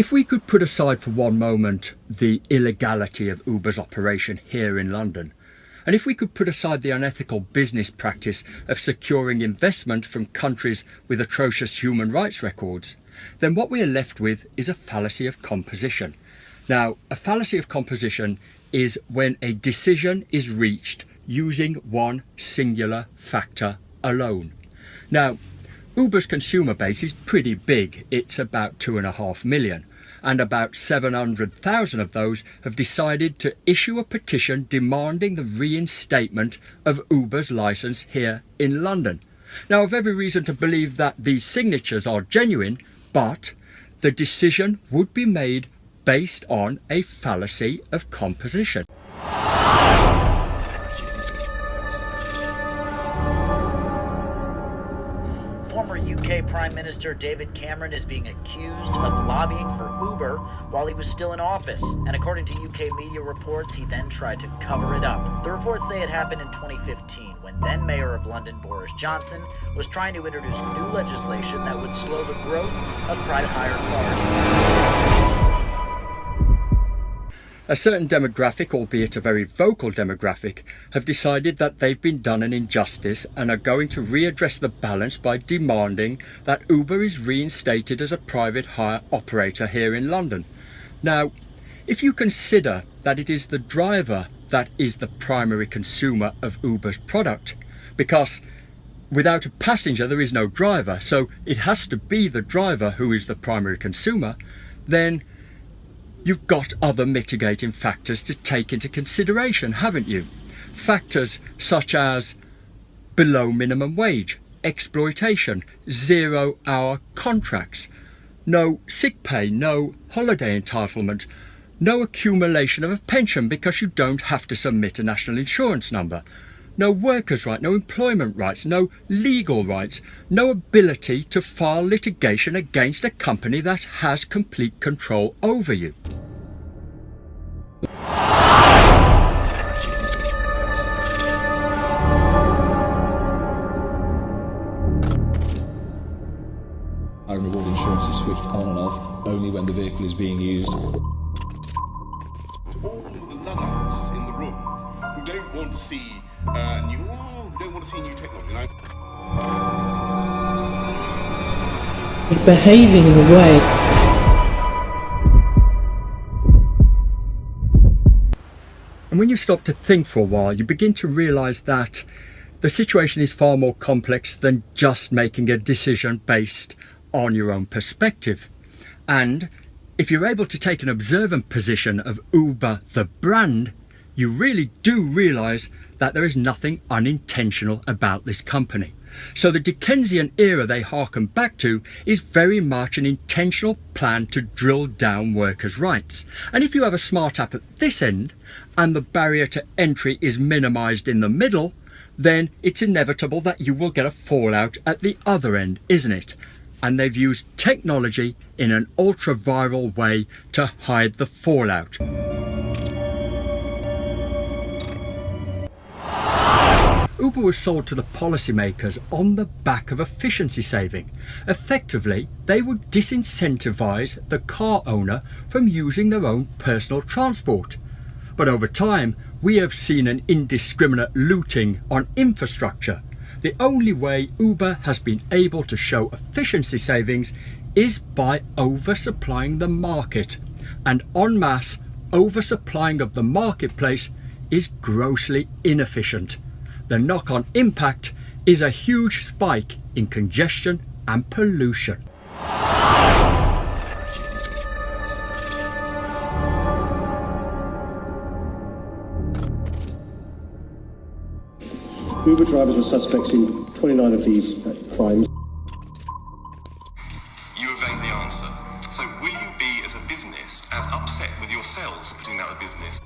If we could put aside for one moment the illegality of Uber's operation here in London, and if we could put aside the unethical business practice of securing investment from countries with atrocious human rights records, then what we are left with is a fallacy of composition. Now, a fallacy of composition is when a decision is reached using one singular factor alone. Now, Uber's consumer base is pretty big. It's about 2.5 million, and about 700,000 of those have decided to issue a petition demanding the reinstatement of Uber's licence here in London. Now, I've every reason to believe that these signatures are genuine, but the decision would be made based on a fallacy of composition. Former UK Prime Minister David Cameron is being accused of lobbying for Uber while he was still in office, and according to UK media reports, he then tried to cover it up. The reports say it happened in 2015 when then Mayor of London Boris Johnson was trying to introduce new legislation that would slow the growth of private hire cars. A certain demographic, albeit a very vocal demographic, have decided that they've been done an injustice and are going to readdress the balance by demanding that Uber is reinstated as a private hire operator here in London. Now, if you consider that it is the driver that is the primary consumer of Uber's product, because without a passenger there is no driver, so it has to be the driver who is the primary consumer, then you've got other mitigating factors to take into consideration, haven't you? Factors such as below minimum wage, exploitation, 0-hour contracts, no sick pay, no holiday entitlement, no accumulation of a pension because you don't have to submit a national insurance number, no workers' rights, no employment rights, no legal rights, no ability to file litigation against a company that has complete control over you. Hire and reward insurance is switched on and off only when the vehicle is being used. All of the Luddites in the room who don't want to see new technology. He's behaving in a way. And when you stop to think for a while, you begin to realise that the situation is far more complex than just making a decision based on your own perspective. And if you're able to take an observant position of Uber the brand, you really do realise that there is nothing unintentional about this company. So the Dickensian era they harken back to is very much an intentional plan to drill down workers' rights. And if you have a smart app at this end and the barrier to entry is minimised in the middle, then it's inevitable that you will get a fallout at the other end, isn't it? And they've used technology in an ultra-viral way to hide the fallout. Uber was sold to the policymakers on the back of efficiency saving. Effectively, they would disincentivise the car owner from using their own personal transport. But over time, we have seen an indiscriminate looting on infrastructure. The only way Uber has been able to show efficiency savings is by oversupplying the market. And en masse, oversupplying of the marketplace is grossly inefficient. The knock-on impact is a huge spike in congestion and pollution. Uber drivers were suspects in 29 of these crimes. You evade the answer. So will you be, as a business, as upset with yourselves for putting out of business?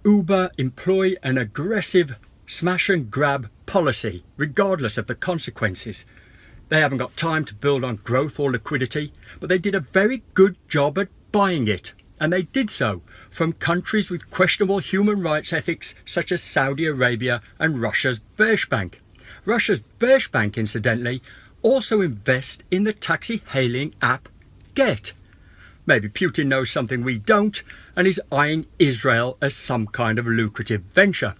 Uber employ an aggressive smash and grab policy, regardless of the consequences. They haven't got time to build on growth or liquidity, but they did a very good job at buying it. and they did so from countries with questionable human rights ethics such as Saudi Arabia and Russia's Bershbank. Russia's Bershbank, incidentally, also invests in the taxi hailing app Get. Maybe Putin knows something we don't and is eyeing Israel as some kind of lucrative venture.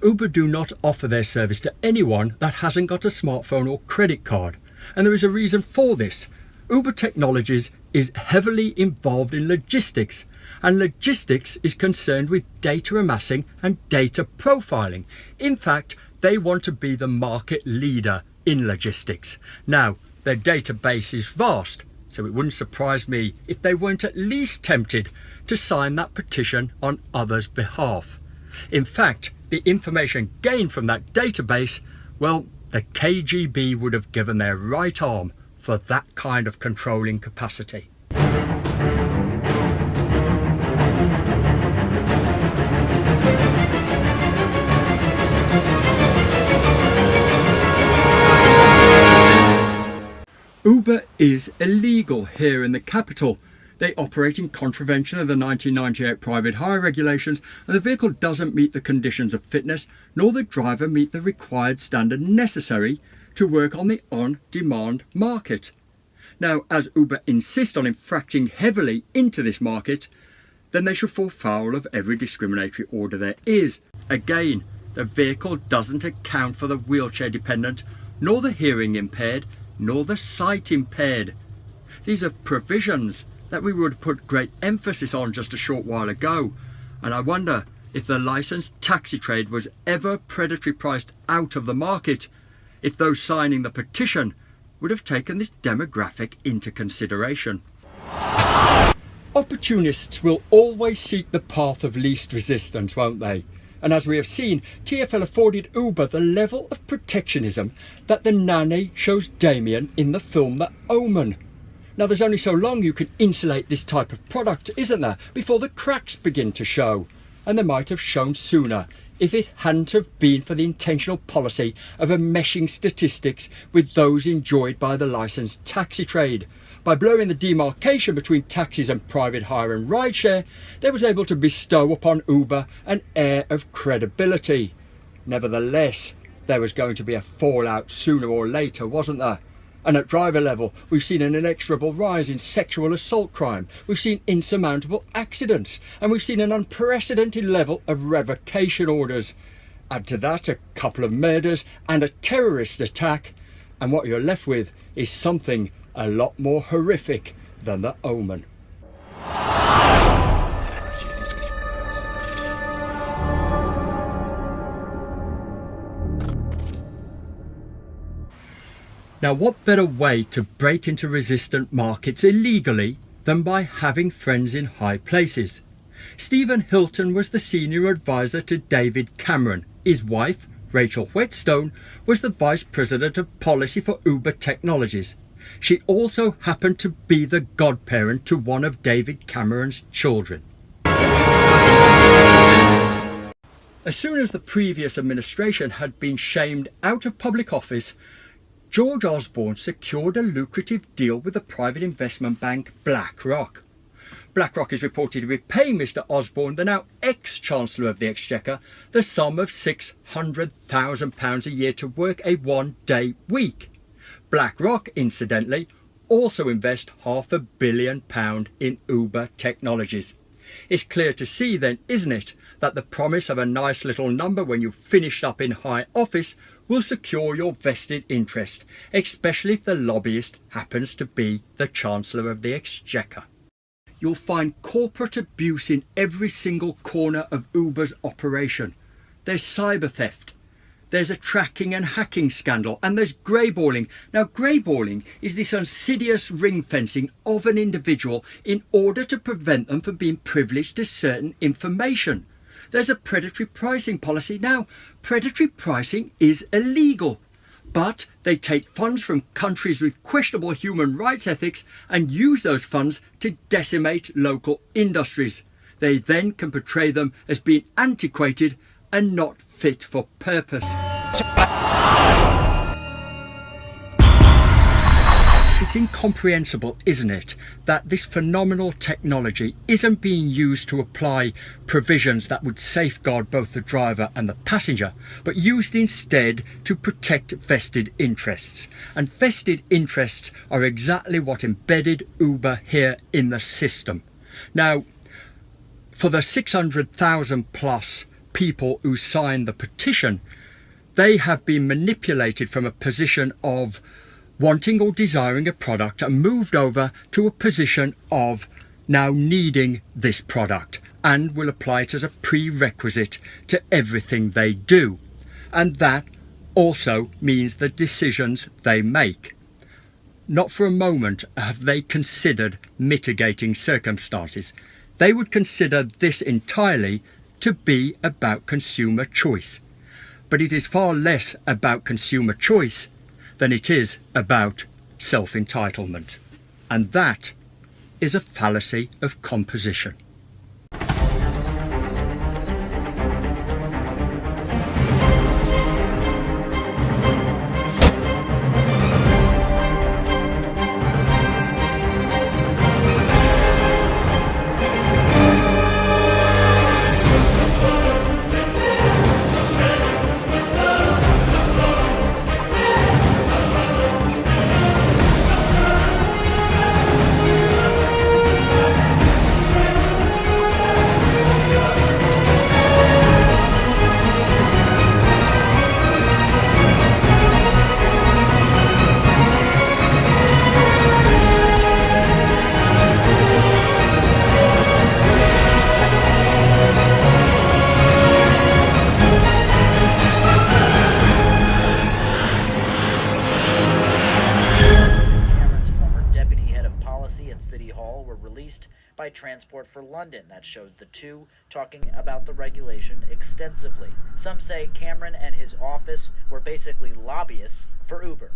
Uber do not offer their service to anyone that hasn't got a smartphone or credit card, and there is a reason for this. Uber Technologies is heavily involved in logistics, and logistics is concerned with data amassing and data profiling. In fact, they want to be the market leader in logistics. Now, their database is vast, so it wouldn't surprise me if they weren't at least tempted to sign that petition on others' behalf. In fact, the information gained from that database, well, the KGB would have given their right arm for that kind of controlling capacity. Uber is illegal here in the capital. They operate in contravention of the 1998 private hire regulations, and the vehicle doesn't meet the conditions of fitness, nor the driver meet the required standard necessary to work on the on-demand market. Now, as Uber insist on infracting heavily into this market, then they should fall foul of every discriminatory order there is. Again, the vehicle doesn't account for the wheelchair dependent, nor the hearing impaired, nor the sight impaired. These are provisions that we would put great emphasis on just a short while ago, and I wonder if the licensed taxi trade was ever predatory priced out of the market, if those signing the petition would have taken this demographic into consideration. Opportunists will always seek the path of least resistance, won't they? And as we have seen, TfL afforded Uber the level of protectionism that the nanny shows Damien in the film The Omen. Now, there's only so long you can insulate this type of product, isn't there, before the cracks begin to show. And they might have shown sooner if it hadn't have been for the intentional policy of enmeshing statistics with those enjoyed by the licensed taxi trade. By blurring the demarcation between taxis and private hire and rideshare, they was able to bestow upon Uber an air of credibility. Nevertheless, there was going to be a fallout sooner or later, wasn't there? And at driver level, we've seen an inexorable rise in sexual assault crime, we've seen insurmountable accidents, and we've seen an unprecedented level of revocation orders. Add to that a couple of murders and a terrorist attack, and what you're left with is something a lot more horrific than The Omen. Now, what better way to break into resistant markets illegally than by having friends in high places? Stephen Hilton was the senior advisor to David Cameron. His wife, Rachel Whetstone, was the vice president of policy for Uber Technologies. She also happened to be the godparent to one of David Cameron's children. As soon as the previous administration had been shamed out of public office, George Osborne secured a lucrative deal with the private investment bank BlackRock. BlackRock is reported to be paying Mr. Osborne, the now ex-Chancellor of the Exchequer, the sum of £600,000 a year to work a one-day week. BlackRock, incidentally, also invest £500 million in Uber Technologies. It's clear to see then, isn't it, that the promise of a nice little number when you've finished up in high office will secure your vested interest, especially if the lobbyist happens to be the Chancellor of the Exchequer. You'll find corporate abuse in every single corner of Uber's operation. There's cyber theft, there's a tracking and hacking scandal, and there's greyballing. Now, greyballing is this insidious ring fencing of an individual in order to prevent them from being privileged to certain information. There's a predatory pricing policy. Now, predatory pricing is illegal, but they take funds from countries with questionable human rights ethics and use those funds to decimate local industries. They then can portray them as being antiquated and not fit for purpose. It's incomprehensible, isn't it, that this phenomenal technology isn't being used to apply provisions that would safeguard both the driver and the passenger, but used instead to protect vested interests. And vested interests are exactly what embedded Uber here in the system. Now, for the 600,000 plus people who signed the petition, they have been manipulated from a position of wanting or desiring a product and moved over to a position of now needing this product and will apply it as a prerequisite to everything they do. And that also means the decisions they make. Not for a moment have they considered mitigating circumstances. They would consider this entirely to be about consumer choice. But it is far less about consumer choice than it is about self-entitlement. And that is a fallacy of composition. By Transport for London that showed the two talking about the regulation extensively. Some say Cameron and his office were basically lobbyists for Uber.